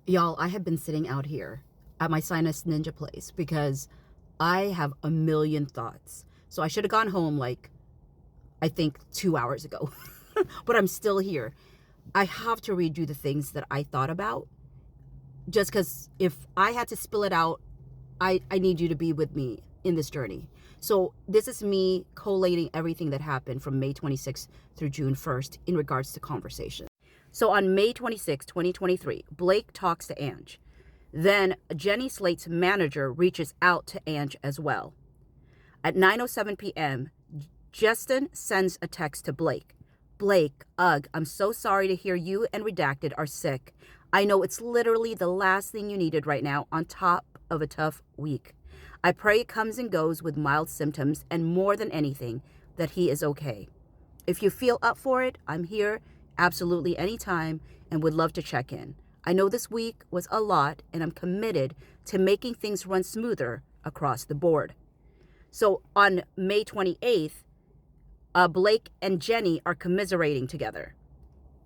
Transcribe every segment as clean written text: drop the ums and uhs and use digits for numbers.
Y'all, I have been sitting out here at my sinus ninja place because I have a million thoughts. So I should have gone home I think 2 hours ago, but I'm still here. I have to read you the things that I thought about just because if I had to spill it out, I need you to be with me in this journey. So this is me collating everything that happened from May 26th through June 1st in regards to conversation. So on May 26, 2023, Blake talks to Ange. Then Jenny Slate's manager reaches out to Ange as well. At 9:07 p.m., Justin sends a text to Blake. Blake, ugh, I'm so sorry to hear you and Redacted are sick. I know it's literally the last thing you needed right now on top of a tough week. I pray it comes and goes with mild symptoms and more than anything, that he is okay. If you feel up for it, I'm here absolutely anytime and would love to check in. I know this week was a lot and I'm committed to making things run smoother across the board. So on May 28th, Blake and Jenny are commiserating together.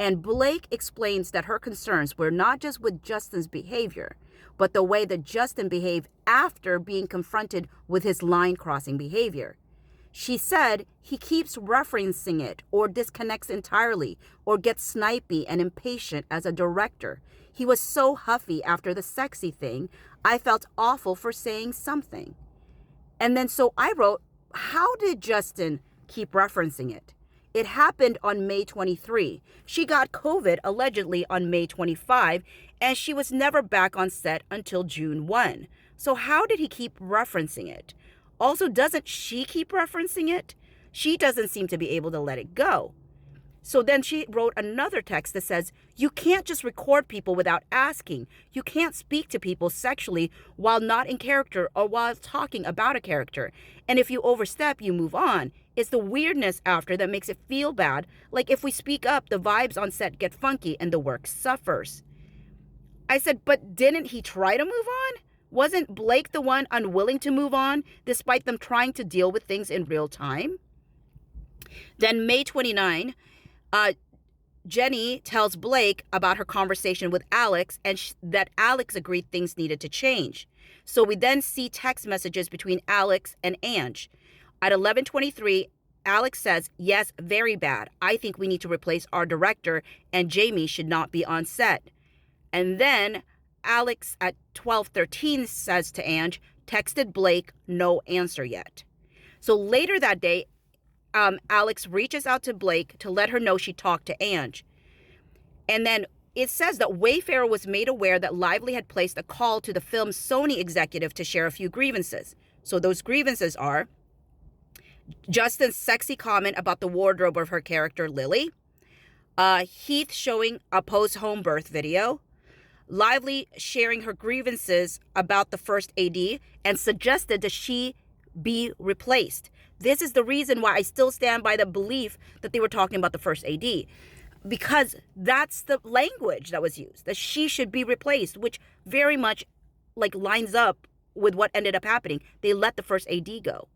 And Blake explains that her concerns were not just with Justin's behavior, but the way that Justin behaved after being confronted with his line-crossing behavior. She said he keeps referencing it or disconnects entirely or gets snipey and impatient as a director. He was so huffy after the sexy thing, I felt awful for saying something. And then so I wrote, how did Justin keep referencing it? It happened on May 23. She got COVID allegedly on May 25, and she was never back on set until June 1. So how did he keep referencing it? Also, doesn't she keep referencing it? She doesn't seem to be able to let it go. So then she wrote another text that says, you can't just record people without asking. You can't speak to people sexually while not in character or while talking about a character. And if you overstep, you move on. It's the weirdness after that makes it feel bad. Like if we speak up, the vibes on set get funky and the work suffers. I said, but didn't he try to move on? Wasn't Blake the one unwilling to move on despite them trying to deal with things in real time? Then May 29, Jenny tells Blake about her conversation with Alex and that Alex agreed things needed to change. So we then see text messages between Alex and Ange. At 11:23, Alex says, yes, very bad. I think we need to replace our director and Jamey should not be on set. And then Alex at 12:13 says to Ange, texted Blake, no answer yet. So later that day, Alex reaches out to Blake to let her know she talked to Ange. And then it says that Wayfarer was made aware that Lively had placed a call to the film's Sony executive to share a few grievances. So those grievances are Justin's sexy comment about the wardrobe of her character, Lily, Heath showing a post-home birth video, Lively sharing her grievances about the first AD and suggested that she be replaced. This is the reason why I still stand by the belief that they were talking about the first AD, because that's the language that was used, that she should be replaced, which very much lines up with what ended up happening. They let the first AD go.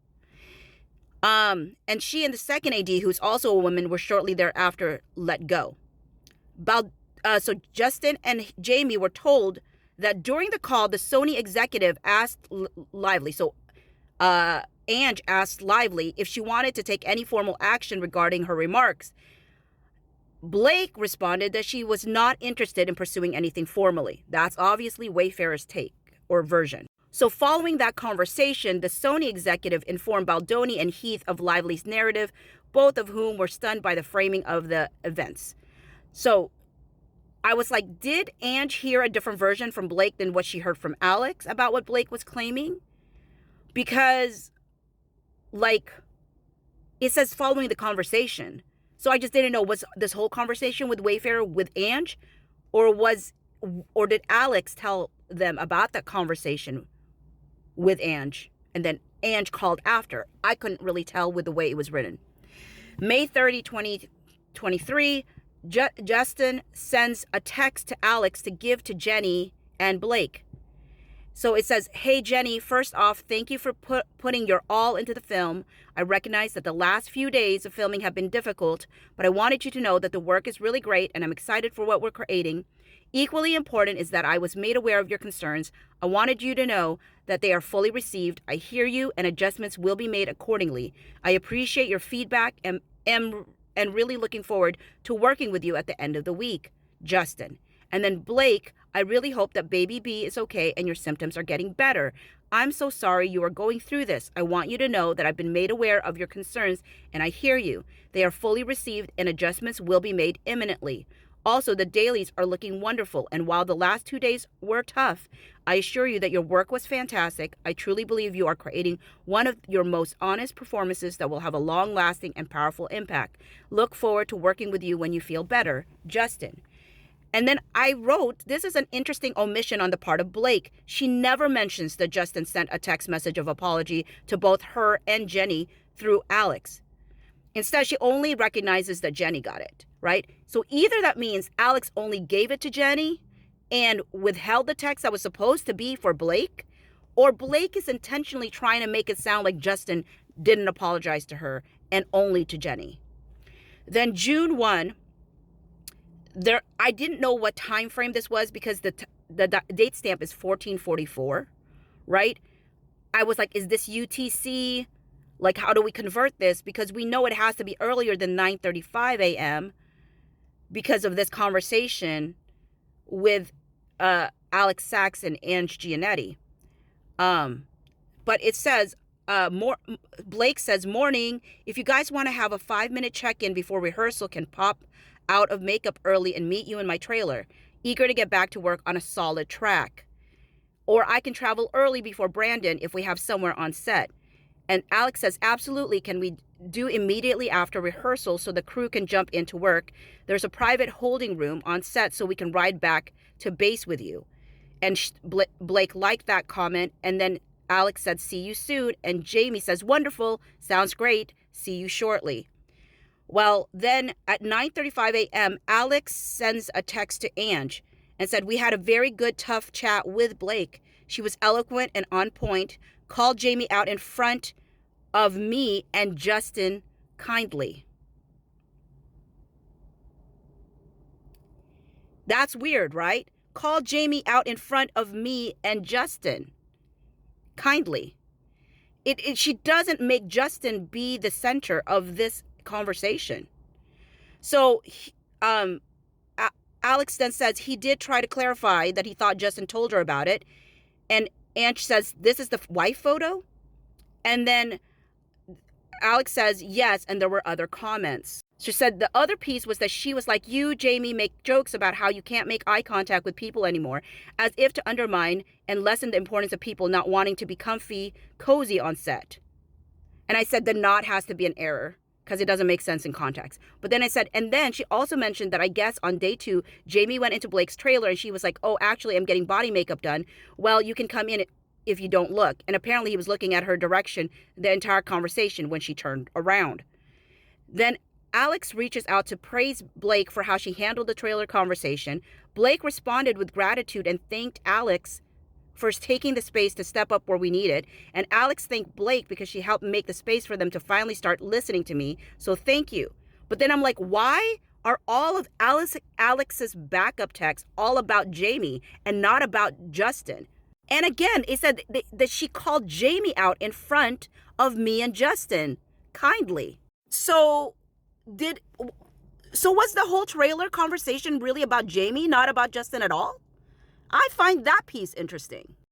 And she and the second AD, who's also a woman, were shortly thereafter let go. So Justin and Jamey were told that during the call, the Sony executive asked Lively, Ange asked Lively if she wanted to take any formal action regarding her remarks. Blake responded that she was not interested in pursuing anything formally. That's obviously Wayfarer's take or version. So following that conversation, the Sony executive informed Baldoni and Heath of Lively's narrative, both of whom were stunned by the framing of the events. So I was like, did Ange hear a different version from Blake than what she heard from Alex about what Blake was claiming? Because it says following the conversation. So I just didn't know, was this whole conversation with Wayfarer with Ange, or did Alex tell them about that conversation with Ange and then Ange called after? I couldn't really tell with the way it was written. May 30, 2023, Justin sends a text to Alex to give to Jenny and Blake. So it says, hey, Jenny, first off, thank you for putting your all into the film. I recognize that the last few days of filming have been difficult, but I wanted you to know that the work is really great and I'm excited for what we're creating. Equally important is that I was made aware of your concerns. I wanted you to know that they are fully received. I hear you, and adjustments will be made accordingly. I appreciate your feedback and really looking forward to working with you at the end of the week. Justin. And then Blake, I really hope that baby B is okay and your symptoms are getting better. I'm so sorry you are going through this. I want you to know that I've been made aware of your concerns and I hear you. They are fully received and adjustments will be made imminently. Also, the dailies are looking wonderful, and while the last 2 days were tough, I assure you that your work was fantastic. I truly believe you are creating one of your most honest performances that will have a long-lasting and powerful impact. Look forward to working with you when you feel better. Justin. And then I wrote, this is an interesting omission on the part of Blake. She never mentions that Justin sent a text message of apology to both her and Jenny through Alex. Instead, she only recognizes that Jenny got it, right? So either that means Alex only gave it to Jenny and withheld the text that was supposed to be for Blake, or Blake is intentionally trying to make it sound like Justin didn't apologize to her and only to Jenny. Then June 1, I didn't know what time frame this was because the date stamp is 1444, right? I was like, is this UTC? Like, how do we convert this? Because we know it has to be earlier than 9:35 a.m. because of this conversation with Alex Sachs and Ange Giannetti. But it says, Blake says, morning, if you guys want to have a 5-minute check-in before rehearsal, can pop out of makeup early and meet you in my trailer. Eager to get back to work on a solid track. Or I can travel early before Brandon if we have somewhere on set. And Alex says, absolutely, can we do immediately after rehearsal so the crew can jump into work? There's a private holding room on set so we can ride back to base with you. And Blake liked that comment. And then Alex said, see you soon. And Jamey says, wonderful, sounds great, see you shortly. Well, then at 9:35 a.m., Alex sends a text to Ange and said, we had a very good, tough chat with Blake. She was eloquent and on point, called Jamey out in front of me and Justin kindly. That's weird, right? Called Jamey out in front of me and Justin kindly. She doesn't make Justin be the center of this conversation. So Alex then says he did try to clarify that he thought Justin told her about it. And Ange says, this is the wife photo? And then Alex says, yes, and there were other comments. She said the other piece was that she was like, you, Jamey, make jokes about how you can't make eye contact with people anymore, as if to undermine and lessen the importance of people not wanting to be comfy, cozy on set. And I said the not has to be an error because it doesn't make sense in context. But then I said, and then she also mentioned that I guess on day 2, Jamey went into Blake's trailer and she was like, oh, actually, I'm getting body makeup done. Well, you can come in if you don't look. And apparently he was looking at her direction the entire conversation when she turned around. Then Alex reaches out to praise Blake for how she handled the trailer conversation. Blake responded with gratitude and thanked Alex for taking the space to step up where we need it. And Alex thanked Blake because she helped make the space for them to finally start listening to me. So thank you. But then I'm like, why are all of Alex's backup texts all about Jamey and not about Justin? And again, it said that she called Jamey out in front of me and Justin kindly. So was the whole trailer conversation really about Jamey, not about Justin at all? I find that piece interesting.